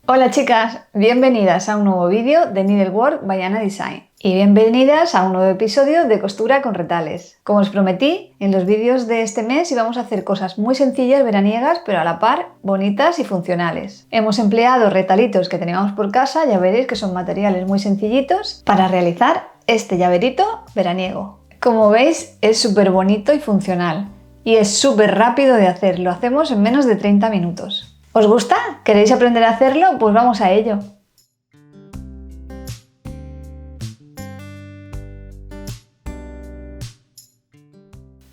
Hola chicas, bienvenidas a un nuevo vídeo de Needlework by Anna Design y bienvenidas a un nuevo episodio de Costura con Retales. Como os prometí, en los vídeos de este mes íbamos a hacer cosas muy sencillas, veraniegas, pero a la par bonitas y funcionales. Hemos empleado retalitos que teníamos por casa, ya veréis que son materiales muy sencillitos, para realizar este llaverito veraniego. Como veis, es súper bonito y funcional y es súper rápido de hacer, lo hacemos en menos de 30 minutos. ¿Os gusta? ¿Queréis aprender a hacerlo? Pues vamos a ello.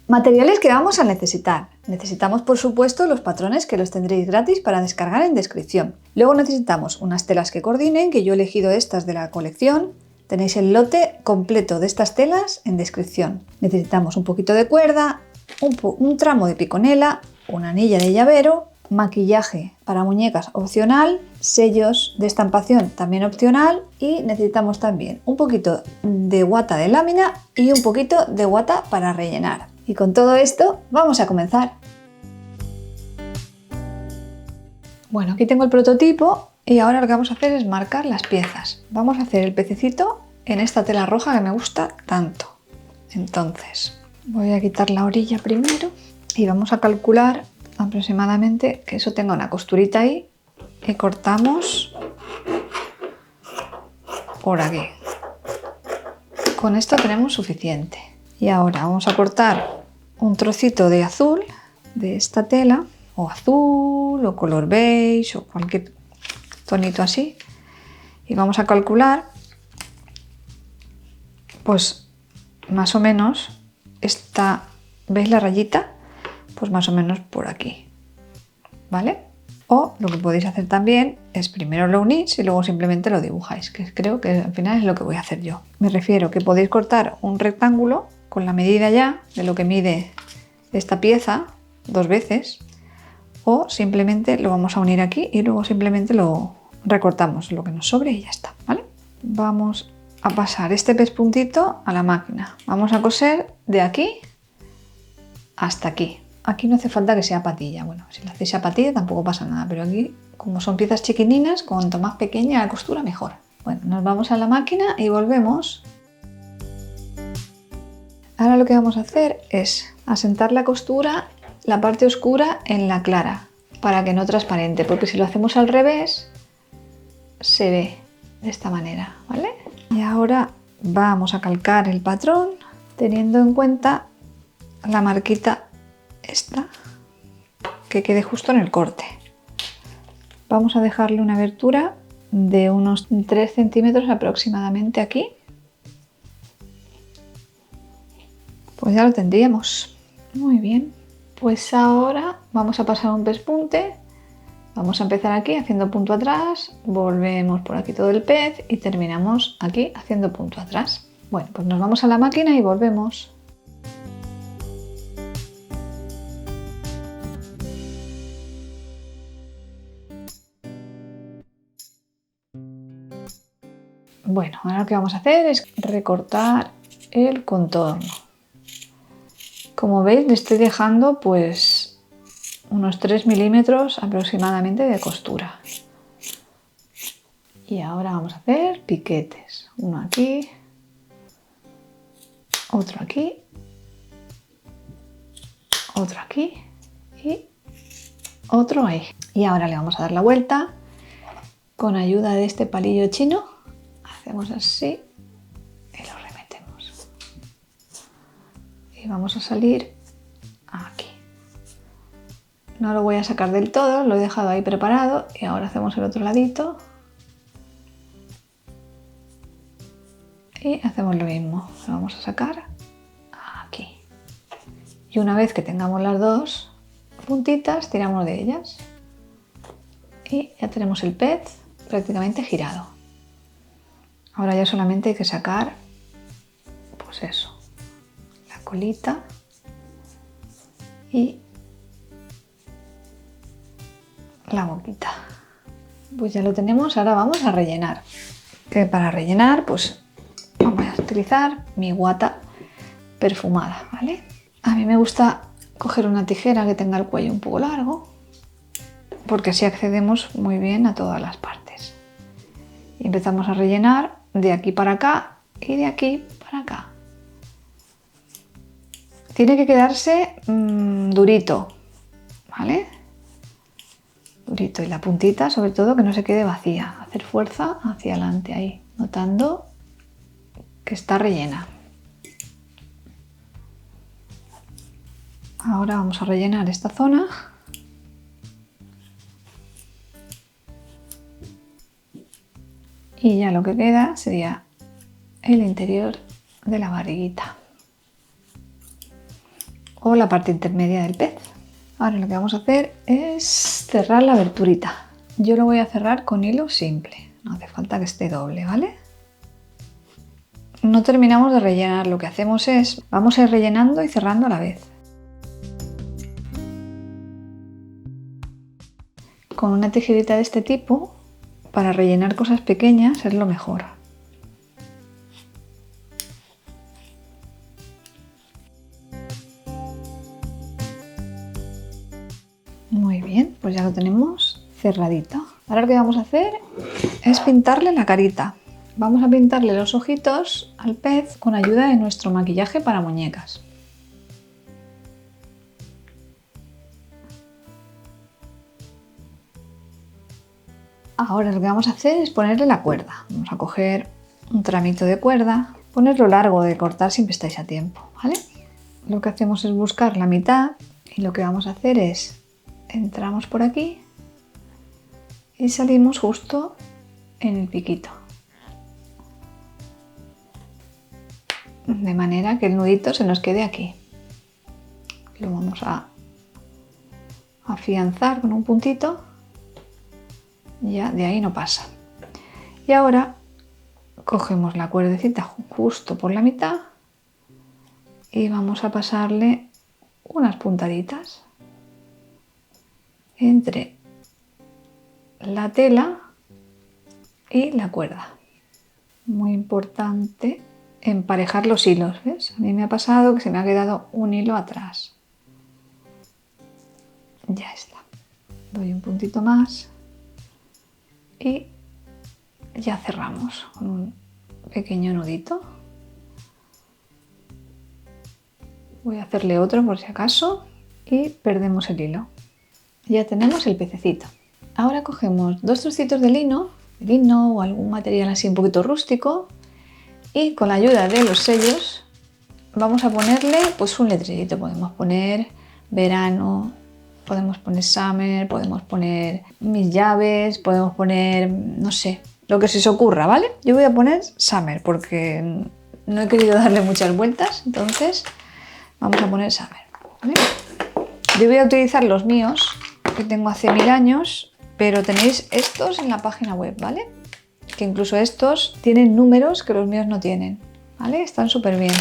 Materiales que vamos a necesitar. Necesitamos, por supuesto, los patrones que los tendréis gratis para descargar en descripción. Luego necesitamos unas telas que coordinen, que yo he elegido estas de la colección. Tenéis el lote completo de estas telas en descripción. Necesitamos un poquito de cuerda, un tramo de piconela, una anilla de llavero, maquillaje para muñecas opcional, sellos de estampación también opcional y necesitamos también un poquito de guata de lámina y un poquito de guata para rellenar. Y con todo esto vamos a comenzar. Bueno, aquí tengo el prototipo y ahora lo que vamos a hacer es marcar las piezas. Vamos a hacer el pececito en esta tela roja que me gusta tanto. Entonces voy a quitar la orilla primero y vamos a calcular aproximadamente que eso tenga una costurita ahí y cortamos por aquí. Con esto tenemos suficiente. Y ahora vamos a cortar un trocito de azul de esta tela, o azul o color beige o cualquier tonito así, y vamos a calcular pues más o menos esta, ¿veis la rayita? Pues más o menos por aquí, ¿vale? O lo que podéis hacer también es primero lo unís y luego simplemente lo dibujáis, que creo que al final es lo que voy a hacer yo. Me refiero que podéis cortar un rectángulo con la medida ya de lo que mide esta pieza 2 veces, o simplemente lo vamos a unir aquí y luego simplemente lo recortamos lo que nos sobre y ya está, ¿vale? Vamos a pasar este pespuntito a la máquina. Vamos a coser de aquí hasta aquí. Aquí no hace falta que sea patilla. Bueno, si lo hacéis a patilla tampoco pasa nada, pero aquí, como son piezas chiquininas, cuanto más pequeña la costura, mejor. Bueno, nos vamos a la máquina y volvemos. Ahora lo que vamos a hacer es asentar la costura, la parte oscura en la clara, para que no transparente, porque si lo hacemos al revés, se ve de esta manera, ¿vale? Y ahora vamos a calcar el patrón, teniendo en cuenta la marquita esta, que quede justo en el corte. Vamos a dejarle una abertura de unos 3 centímetros aproximadamente aquí. Pues ya lo tendríamos. Muy bien. Pues ahora vamos a pasar un pespunte. Vamos a empezar aquí haciendo punto atrás, volvemos por aquí todo el pez y terminamos aquí haciendo punto atrás. Bueno, pues nos vamos a la máquina y volvemos. Bueno, ahora lo que vamos a hacer es recortar el contorno. Como veis, le estoy dejando pues unos 3 milímetros aproximadamente de costura. Y ahora vamos a hacer piquetes. Uno aquí, otro aquí, otro aquí y otro ahí. Y ahora le vamos a dar la vuelta con ayuda de este palillo chino. Hacemos así y lo remetemos. Y vamos a salir aquí. No lo voy a sacar del todo, lo he dejado ahí preparado y ahora hacemos el otro ladito. Y hacemos lo mismo, lo vamos a sacar aquí. Y una vez que tengamos las dos puntitas, tiramos de ellas. Y ya tenemos el pez prácticamente girado. Ahora ya solamente hay que sacar, pues eso, la colita y la boquita. Pues ya lo tenemos, ahora vamos a rellenar. Que para rellenar, pues vamos a utilizar mi guata perfumada, ¿vale? A mí me gusta coger una tijera que tenga el cuello un poco largo, porque así accedemos muy bien a todas las partes. Y empezamos a rellenar de aquí para acá y de aquí para acá. Tiene que quedarse durito, ¿vale? Durito, y la puntita sobre todo que no se quede vacía. Hacer fuerza hacia adelante ahí, notando que está rellena. Ahora vamos a rellenar esta zona. Y ya lo que queda sería el interior de la barriguita o la parte intermedia del pez. Ahora lo que vamos a hacer es cerrar la aberturita. Yo lo voy a cerrar con hilo simple, no hace falta que esté doble, ¿vale? No terminamos de rellenar, lo que hacemos es, vamos a ir rellenando y cerrando a la vez. Con una tijerita de este tipo, para rellenar cosas pequeñas es lo mejor. Muy bien, pues ya lo tenemos cerradito. Ahora lo que vamos a hacer es pintarle la carita. Vamos a pintarle los ojitos al pez con ayuda de nuestro maquillaje para muñecas. Ahora lo que vamos a hacer es ponerle la cuerda. Vamos a coger un tramito de cuerda, ponerlo largo, de cortar siempre estáis a tiempo, ¿vale? Lo que hacemos es buscar la mitad y lo que vamos a hacer es entramos por aquí y salimos justo en el piquito. De manera que el nudito se nos quede aquí. Lo vamos a afianzar con un puntito. Ya de ahí no pasa. Y ahora cogemos la cuerdecita justo por la mitad y vamos a pasarle unas puntaditas entre la tela y la cuerda. Muy importante emparejar los hilos, ¿ves? A mí me ha pasado que se me ha quedado un hilo atrás. Ya está. Doy un puntito más y ya cerramos con un pequeño nudito. Voy a hacerle otro por si acaso y perdemos el hilo. Ya tenemos el pececito. Ahora cogemos 2 trocitos de lino o algún material así un poquito rústico y con la ayuda de los sellos vamos a ponerle pues un letrerito. Podemos poner verano, podemos poner summer, podemos poner mis llaves, podemos poner, no sé, lo que se os ocurra, ¿vale? Yo voy a poner summer porque no he querido darle muchas vueltas, entonces vamos a poner summer, ¿vale? Yo voy a utilizar los míos que tengo hace 1000 años, pero tenéis estos en la página web, ¿vale? Que incluso estos tienen números que los míos no tienen, ¿vale? Están súper bien.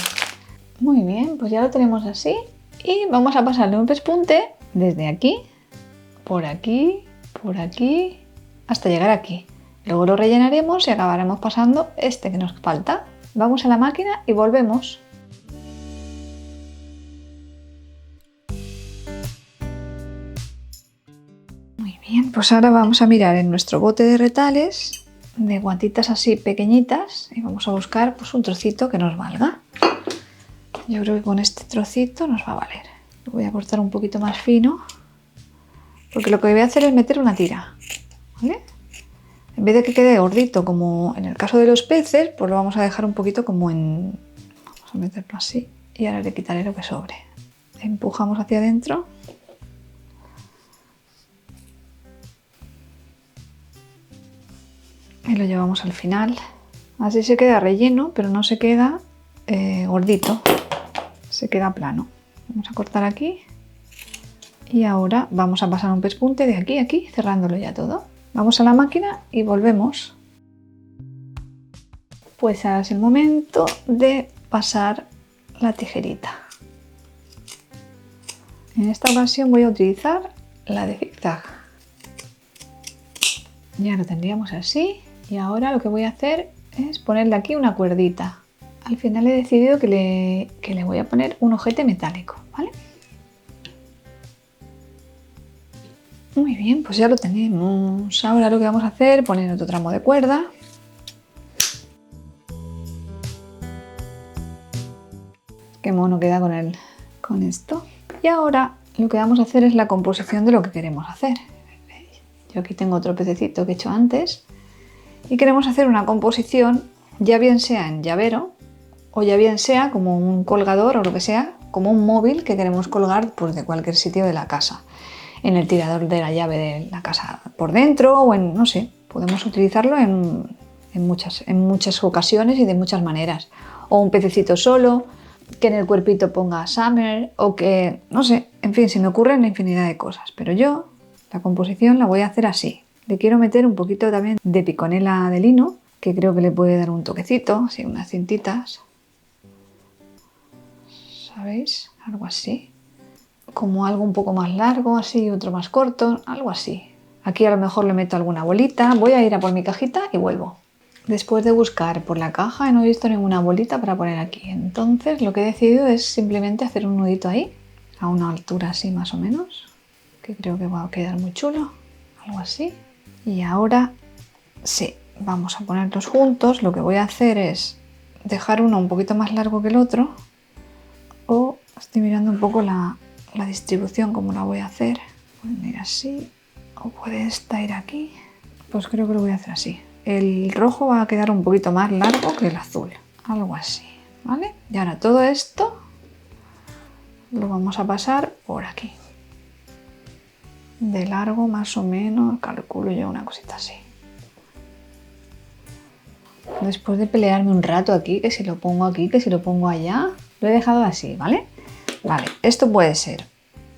Muy bien, pues ya lo tenemos así y vamos a pasarle un pespunte desde aquí, por aquí, hasta llegar aquí. Luego lo rellenaremos y acabaremos pasando este que nos falta. Vamos a la máquina y volvemos. Muy bien, pues ahora vamos a mirar en nuestro bote de retales de guantitas así pequeñitas y vamos a buscar pues un trocito que nos valga. Yo creo que con este trocito nos va a valer. Lo voy a cortar un poquito más fino porque lo que voy a hacer es meter una tira, ¿vale? En vez de que quede gordito como en el caso de los peces, pues lo vamos a dejar un poquito como en... Vamos a meterlo así y ahora le quitaré lo que sobre. Empujamos hacia adentro. Y lo llevamos al final. Así se queda relleno, pero no se queda gordito. Se queda plano. Vamos a cortar aquí. Y ahora vamos a pasar un pespunte de aquí a aquí, cerrándolo ya todo. Vamos a la máquina y volvemos. Pues ahora es el momento de pasar la tijerita. En esta ocasión voy a utilizar la de zigzag. Ya lo tendríamos así. Y ahora lo que voy a hacer es ponerle aquí una cuerdita. Al final he decidido que le voy a poner un ojete metálico, ¿vale? Muy bien, pues ya lo tenemos. Ahora lo que vamos a hacer es poner otro tramo de cuerda Qué mono queda con esto. Y ahora lo que vamos a hacer es la composición de lo que queremos hacer. Yo aquí tengo otro pececito que he hecho antes y queremos hacer una composición, ya bien sea en llavero o ya bien sea como un colgador o lo que sea, como un móvil que queremos colgar pues, de cualquier sitio de la casa, en el tirador de la llave de la casa por dentro o en, no sé, podemos utilizarlo en muchas ocasiones y de muchas maneras. O un pececito solo, que en el cuerpito ponga Summer o que, no sé, en fin, se me ocurren infinidad de cosas, pero yo la composición la voy a hacer así. Le quiero meter un poquito también de piconela de lino, que creo que le puede dar un toquecito, así unas cintitas, ¿sabéis? Algo así. Como algo un poco más largo, así, otro más corto, algo así. Aquí a lo mejor le meto alguna bolita. Voy a ir a por mi cajita y vuelvo. Después de buscar por la caja no he visto ninguna bolita para poner aquí. Entonces lo que he decidido es simplemente hacer un nudito ahí, a una altura así más o menos, que creo que va a quedar muy chulo. Algo así. Y ahora sí, vamos a ponerlos juntos. Lo que voy a hacer es dejar uno un poquito más largo que el otro. O estoy mirando un poco la distribución, cómo la voy a hacer. Pueden ir así, o puede esta ir aquí. Pues creo que lo voy a hacer así. El rojo va a quedar un poquito más largo que el azul, algo así, ¿vale? Y ahora todo esto lo vamos a pasar por aquí. De largo más o menos, calculo yo una cosita así. Después de pelearme un rato aquí, que si lo pongo aquí, que si lo pongo allá, lo he dejado así, ¿vale? Vale, esto puede ser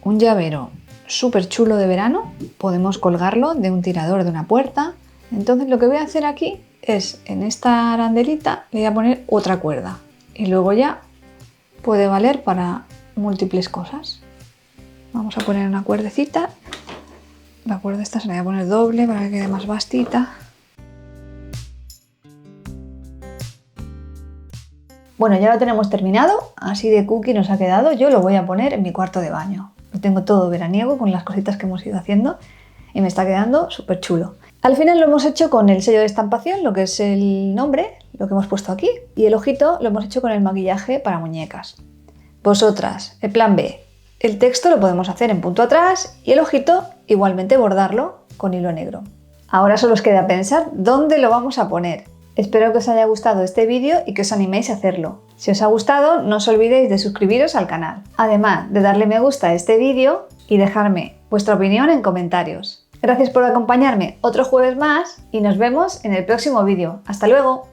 un llavero súper chulo de verano, podemos colgarlo de un tirador de una puerta. Entonces lo que voy a hacer aquí es, en esta arandelita le voy a poner otra cuerda y luego ya puede valer para múltiples cosas. Vamos a poner una cuerdecita, la cuerda esta se la voy a poner doble para que quede más vastita. Bueno, ya lo tenemos terminado, así de cookie nos ha quedado. Yo lo voy a poner en mi cuarto de baño. Lo tengo todo veraniego con las cositas que hemos ido haciendo y me está quedando súper chulo. Al final lo hemos hecho con el sello de estampación, lo que es el nombre, lo que hemos puesto aquí, y el ojito lo hemos hecho con el maquillaje para muñecas. Vosotras, el plan B, el texto lo podemos hacer en punto atrás y el ojito igualmente bordarlo con hilo negro. Ahora solo os queda pensar dónde lo vamos a poner. Espero que os haya gustado este vídeo y que os animéis a hacerlo. Si os ha gustado, no os olvidéis de suscribiros al canal, además de darle me gusta a este vídeo y dejarme vuestra opinión en comentarios. Gracias por acompañarme otro jueves más y nos vemos en el próximo vídeo. ¡Hasta luego!